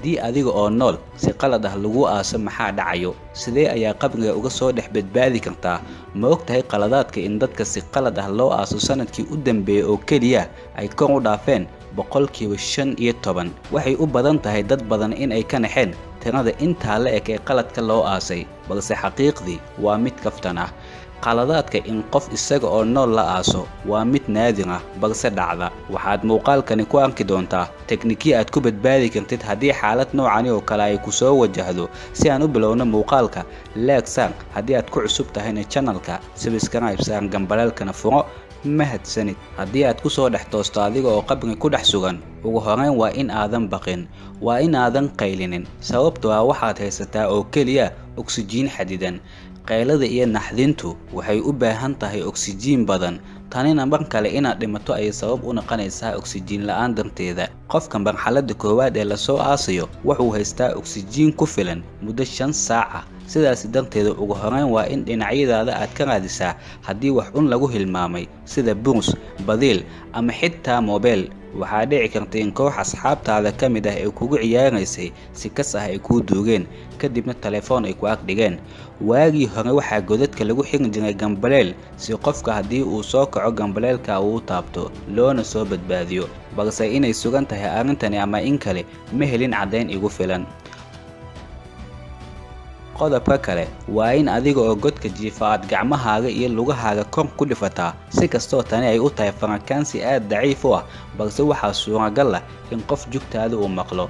haddii adiga oo nool si qalad ah lagu aaso maxaa dhacayo sidee ayaa qabriga uga soo dhex badbaadi kartaa ma ogtahay qaladaadka in dadka si qalad ah loo aaso sanadkii u dambeeyay oo keliya ay kor u dhaafeen boqolkiiba 15 waxay u badan tahay dad badan in ay ka naxeen tirada intaa la eg ee qaladka loo aasay balse xaqiiqdii waa mid kaftan ah qaladaadka in qof isaga oo nool la aaso waa mid naadir ah balse dhacda waxaad muuqaalkani ku arki doontaa tekniikyo aad ku badbaadi kartid haddii xaalad noocan oo kale ay ku soo wajahdo si aan u bilowno muuqaalka like saar haddii aad ku cusub tahayna channelka subscribe saar gambalaalkana furo mahadsanid haddii aad ku soo dhex toosto adiga oo qabriga ku dhex sugan ugu horeyn waa in aadan baqin waa in aadan qaylinin sababtoo ah waxaad haysataa oo keliya oksijiin xadidan qaylada iyo naxdintu waxay u baahan tahay oksijiin badan tanina mar kale inaad dhimato ay sabab u noqonaysaa oksijiin la'aan darteeda qofka marxaladda koowaad ee la soo aasayo wuxuu haystaa oksijiin ku filan muddo 5 saac ah sidaas darteeda ugu horeyn waa in dhinacyadaada aad ka raadisaa haddii wax un lagu hilmaamay sida burs badiil ama xitaa mobile waxaa dhici karta in koox asxaabtaada ka mid ah ay kugu ciyaaraysay si kas ah ay kuu duugeen kadibna telefoon ay ku ag dhigeen waagii hore waxaa godadka lagu xiran jiray gambaleel si qofka haddii uu soo kaco gambaleelka uu taabto loona soo badbaadiyo balse inay sugan tahay arrintani ama in kale ma helin caddayn igu filan qodobka kale waa in adiga oo godka jiifa aad gacmahaaga iyo lugahaaga kor ku dhifataa si kastoo tani ay u tahay farankaansi aad daciif u ah balse waxaa suuragal ah in qof jugtaada uu maqlo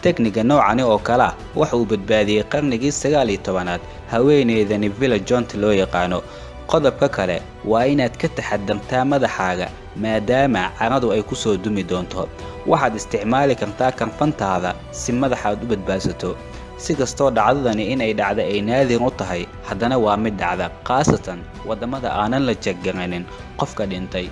tekniga noocani oo kale waxa uu badbaadiyay qarnigii 19aad haweeneydani Villa Jont loo yaqaano qodobka kale waa inaad ka taxadartaa madaxaaga maadaama caradu ay ku soo dumi doonto waxaad isticmaali kartaa kanfantaada si madaxaad u badbaadsato si kastoo dhacdadani inay dhacdo ay naadir u tahay haddana waa mid dhacda khaasatan wadamada aanan la jeegaranin qofka dhintay